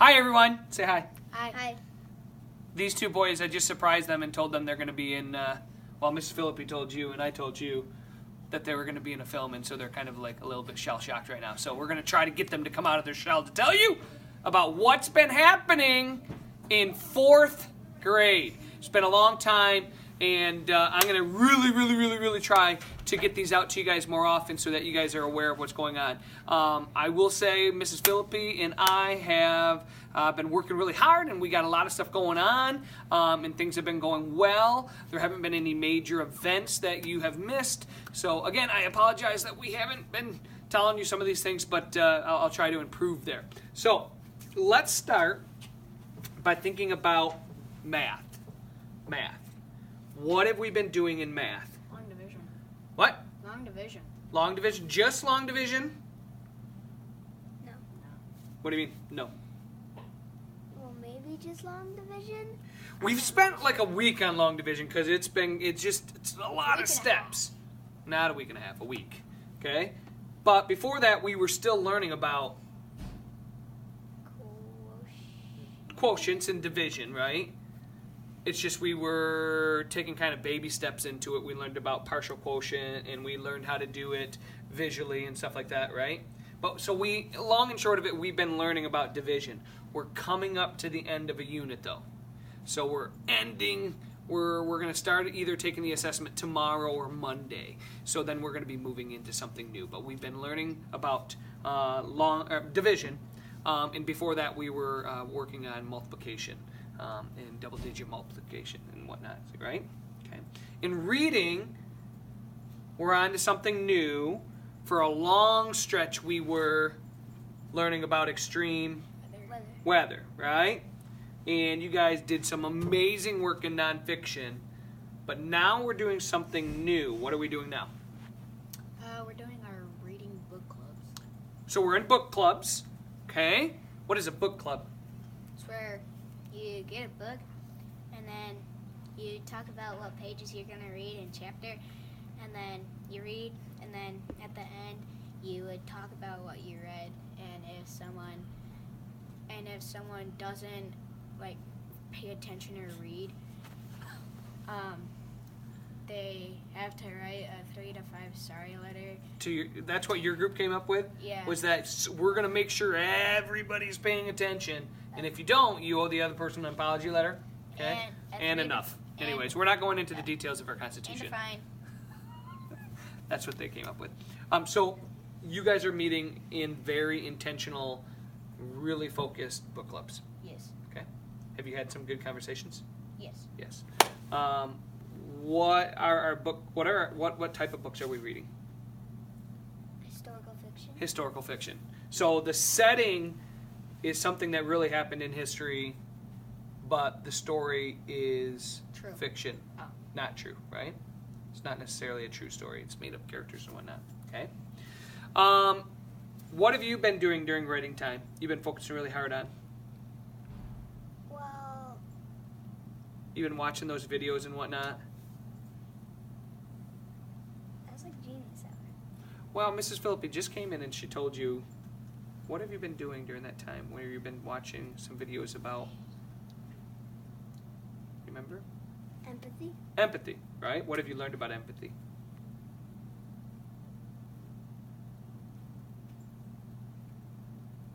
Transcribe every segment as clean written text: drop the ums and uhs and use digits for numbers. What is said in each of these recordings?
Hi, everyone. Say hi. Hi. These two boys, I just surprised them and told them they're going to be in, well, Mrs. Philippi told you and I told you that they were going to be in a film, and so they're kind of like a little bit shell-shocked right now. So we're going to try to get them to come out of their shell to tell you about what's been happening in 4th grade. It's been a long time, and I'm going to really try to get these out to you guys more often so that you guys are aware of what's going on. I will say Mrs. Philippi and I have been working really hard, and we got a lot of stuff going on, and things have been going well. There haven't been any major events that you have missed. So again, I apologize that we haven't been telling you some of these things, but I'll try to improve there. So let's start by thinking about math. What have we been doing in math? Long division. What? Long division. Long division? Just long division? No. What do you mean? No. Well, maybe just long division. We've spent like a week on long division because it's a lot of steps. Not a week and a half, a week. Okay? But before that, we were still learning about quotients and division, right? It's just we were taking kind of baby steps into it. We learned about partial quotient, and we learned how to do it visually and stuff like that, right? But so long and short of it, we've been learning about division. We're coming up to the end of a unit, though. So we're going to start either taking the assessment tomorrow or Monday. So then we're going to be moving into something new. But we've been learning about division, and before that we were working on multiplication. And double-digit multiplication and whatnot, right? Okay. In reading, we're on to something new. For a long stretch, we were learning about extreme weather, right? And you guys did some amazing work in nonfiction, but now we're doing something new. What are we doing now? We're doing our reading book clubs. So we're in book clubs, okay? What is a book club? It's where you get a book, and then you talk about what pages you're going to read in chapter, and then you read, and then at the end you would talk about what you read, and if someone doesn't like pay attention or read, they have to write a 3 to 5 sorry letter. That's what your group came up with? Yeah. Was that we're going to make sure everybody's paying attention, and if you don't, you owe the other person an apology letter, okay? And enough. Anyways, we're not going into the details of our Constitution. And a fine. That's what they came up with. So you guys are meeting in very intentional, really focused book clubs. Yes. Okay. Have you had some good conversations? Yes. Yes. What are our what type of books are we reading? Historical fiction. Historical fiction. So the setting is something that really happened in history, but the story is True. fiction. Oh. Not true, right? It's not necessarily a true story. It's made up characters and whatnot. Okay. What have you been doing during writing time? You've been focusing really hard on? Well, You've been watching those videos and whatnot? that's like genius hour. Well, Mrs. Philippi just came in and she told you, what have you been doing during that time where you've been watching some videos about, remember? Empathy. Empathy, right? What have you learned about empathy?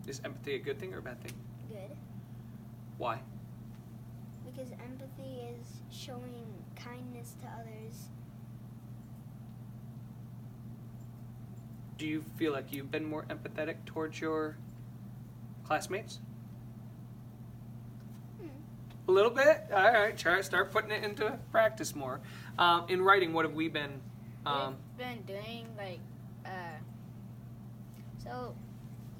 Is empathy a good thing or a bad thing? Good. Why? Because empathy is showing kindness to others. Do you feel like you've been more empathetic towards your classmates? A little bit? All right, start putting it into practice more. In writing, what have we been? We've been doing so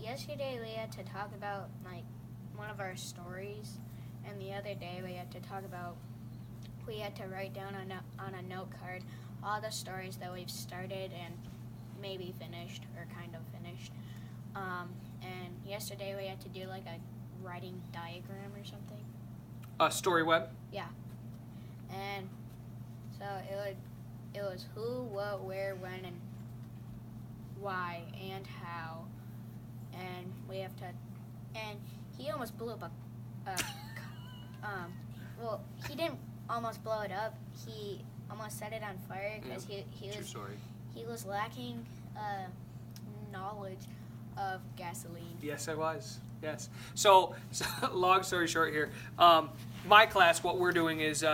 yesterday we had to talk about like one of our stories, and the other day we had to write down on a note card all the stories that we've started and maybe finished or kind of finished. And yesterday we had to do like a writing diagram or something. Story web? Yeah. And so it was who, what, where, when, and why, and how. And we have to, and he almost blew up well, he didn't almost blow it up. He almost set it on fire because he was lacking knowledge of gasoline. Yes, I was. Yes. So long story short here, my class, what we're doing is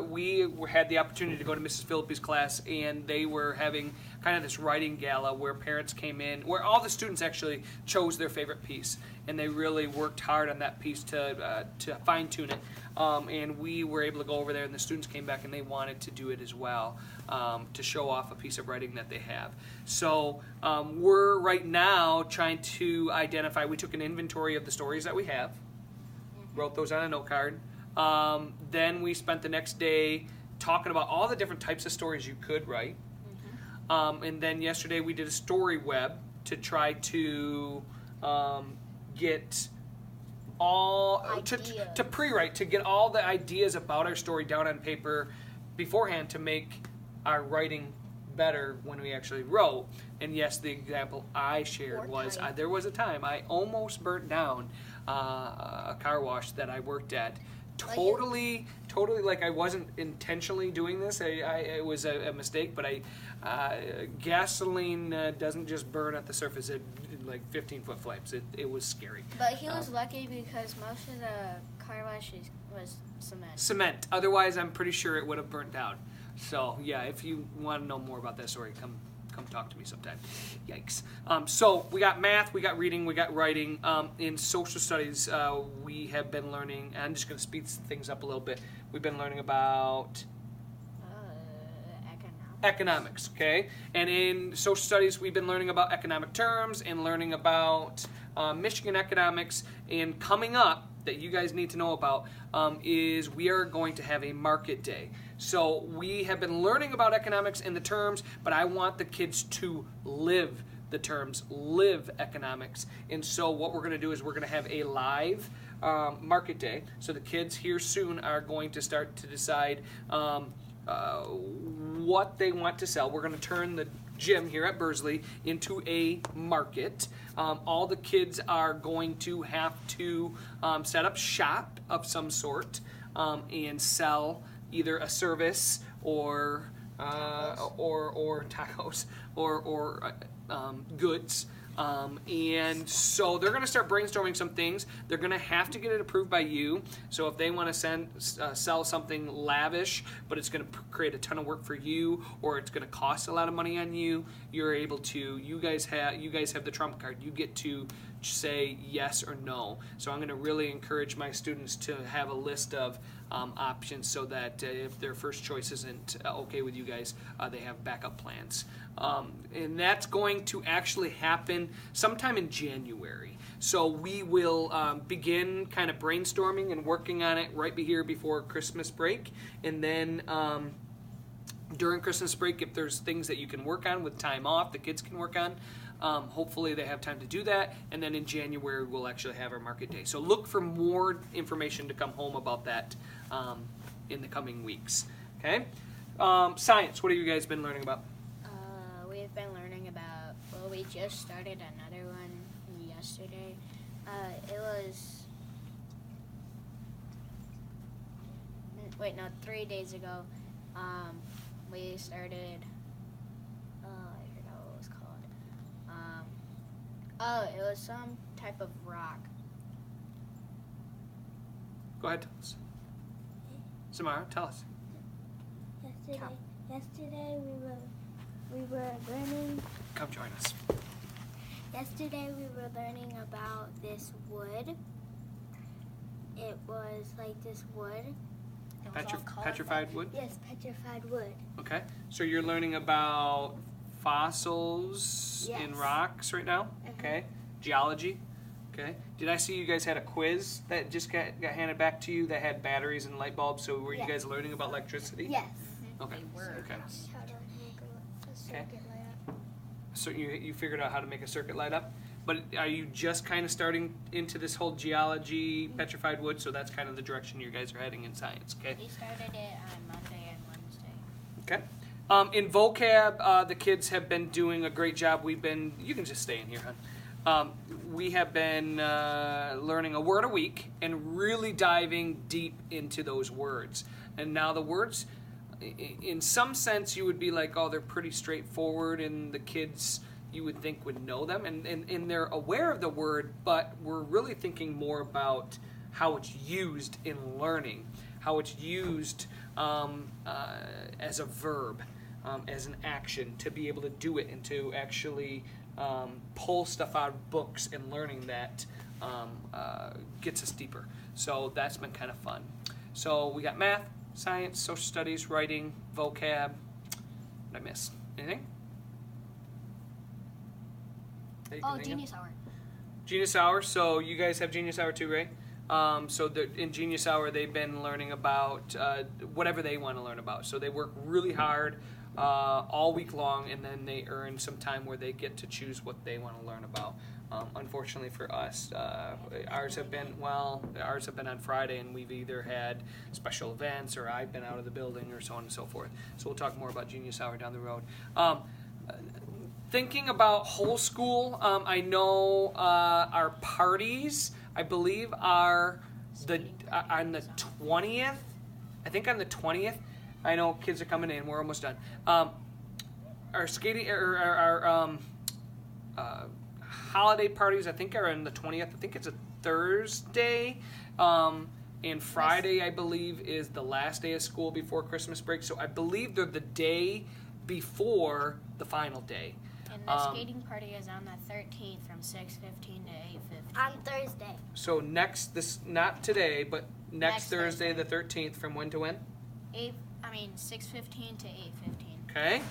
we had the opportunity to go to Mrs. Phillippi's class, and they were having kind of this writing gala where parents came in, where all the students actually chose their favorite piece, and they really worked hard on that piece to fine-tune it. And we were able to go over there, and the students came back, and they wanted to do it as well, to show off a piece of writing that they have. So we're right now trying to identify, we took an inventory of the stories that we have, wrote those on a note card. Then we spent the next day talking about all the different types of stories you could write. And then yesterday we did a story web to try to get all to pre-write, to get all the ideas about our story down on paper beforehand to make our writing better when we actually wrote. And yes, the example I shared was there was a time I almost burnt down a car wash that I worked at. Totally, like I wasn't intentionally doing this. It was a mistake, but gasoline doesn't just burn at the surface. It like 15-foot flames. It was scary. But he was lucky because most of the car wash was cement. Cement. Otherwise, I'm pretty sure it would have burnt down. So yeah, if you want to know more about that story, come talk to me sometime. Yikes. So we got math, we got reading, we got writing. In social studies, we have been learning, and I'm just going to speed things up a little bit. We've been learning about economics, okay? And in social studies, we've been learning about economic terms and learning about Michigan economics. And coming up, that you guys need to know about, is we are going to have a market day. So we have been learning about economics and the terms, but I want the kids to live the terms, live economics. And so what we're going to do is we're going to have a live market day. So the kids here soon are going to start to decide what they want to sell. We're going to turn the gym here at Bursley into a market. All the kids are going to have to set up shop of some sort and sell either a service or tacos or goods. And so they're going to start brainstorming some things. They're going to have to get it approved by you. So if they want to sell something lavish, but it's going to create a ton of work for you, or it's going to cost a lot of money on you, you're able to. You guys have the trump card. You get to say yes or no. So I'm going to really encourage my students to have a list of options so that if their first choice isn't okay with you guys, they have backup plans. And that's going to actually happen sometime in January. So we will begin kind of brainstorming and working on it right here before Christmas break. And then during Christmas break, if there's things that you can work on with time off, the kids can work on, hopefully they have time to do that. And then in January, we'll actually have our market day. So look for more information to come home about that in the coming weeks. Okay? Science, what have you guys been learning about? We've been learning about, well, we just started another one yesterday. It was, 3 days ago. We started, I forgot what it was called. It was some type of rock. Go ahead, tell us. Samara, tell us. Yesterday we were learning. Come join us. Yesterday we were learning about this wood. It was like this wood. Petrified wood? Yes, petrified wood. Okay. So you're learning about fossils in rocks right now? Okay. Geology? Okay. Did I see you guys had a quiz that just got handed back to you that had batteries and light bulbs? So were you guys learning about electricity? Yes. Okay. Okay. How to make a circuit light up. So you figured out how to make a circuit light up? But are you just kind of starting into this whole geology, petrified wood? So that's kind of the direction you guys are heading in science, okay? We started it on Monday and Wednesday. Okay. In vocab, the kids have been doing a great job. You can just stay in here, hon. we have been learning a word a week and really diving deep into those words. And now the words, in some sense, you would be like, oh, they're pretty straightforward, and the kids, you would think, would know them. And they're aware of the word, but we're really thinking more about how it's used in learning, how it's used as a verb, as an action, to be able to do it and to actually pull stuff out of books, and learning that gets us deeper. So that's been kind of fun. So we got math, science, social studies, writing, vocab. What did I miss? Anything? That you can Oh, think of? Genius Hour. Genius Hour. So you guys have Genius Hour too, right? So in Genius Hour, they've been learning about whatever they want to learn about. So they work really hard all week long, and then they earn some time where they get to choose what they want to learn about. Unfortunately for us, ours have been on Friday, and we've either had special events, or I've been out of the building, or so on and so forth. So we'll talk more about Genius Hour down the road. Thinking about whole school, I know our parties, I believe, are on the 20th. I think on the 20th. I know kids are coming in. We're almost done. Our skating, or our holiday parties, I think, are on the 20th. I think it's a Thursday. And Friday, I believe, is the last day of school before Christmas break. So I believe they're the day before the final day. And the skating party is on the 13th from 6:15 to 8:15. On Thursday. So not today, but next Thursday, Thursday. the 13th, from when to when? 6:15 to 8:15. Okay.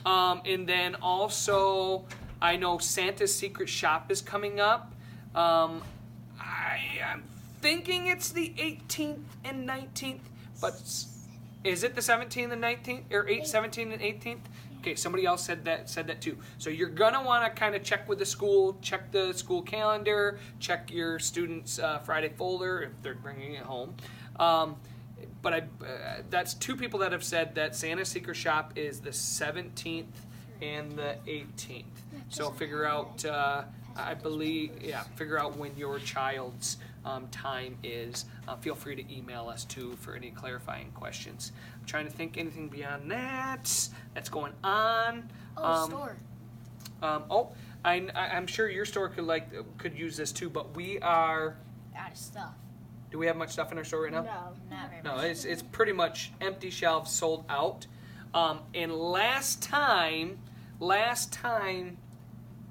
And then also, I know Santa's Secret Shop is coming up. I am thinking it's the 18th and 19th, but is it the 17th and 19th, or 17th and 18th? Okay, somebody else said that too. So you're gonna want to kind of check with the school, check the school calendar, check your students' Friday folder if they're bringing it home. But that's two people that have said that Santa's Secret Shop is the 17th and the 18th. So figure out, figure out when your child's time is. Feel free to email us too for any clarifying questions. I'm trying to think anything beyond that that's going on. Store. I'm sure your store could use this too, but we are. Out of stuff. Do we have much stuff in our store right now? No. Not very No, much. it's pretty much empty shelves, sold out. And last time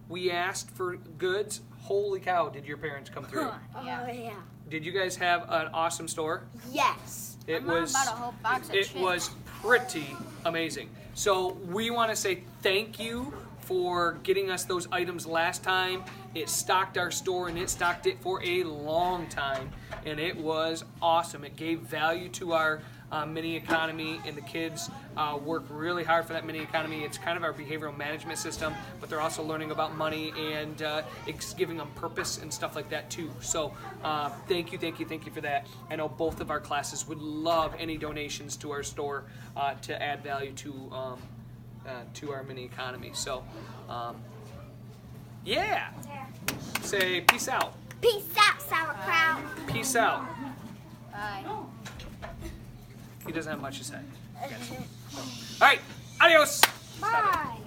we asked for goods. Holy cow! Did your parents come through? Yeah. Oh, yeah. Did you guys have an awesome store? Yes. It My mom was. bought a whole box of It chips. was pretty amazing. So we want to say thank you for getting us those items last time. It stocked our store, and it stocked it for a long time, and it was awesome. It gave value to our mini economy, and the kids work really hard for that mini economy. It's kind of our behavioral management system, but they're also learning about money, and it's giving them purpose and stuff like that too. So thank you for that. I know both of our classes would love any donations to our store to add value to our mini economy. So say peace out. Peace out, sauerkraut. Peace out. Bye. He doesn't have much to say. All right, adios. Bye.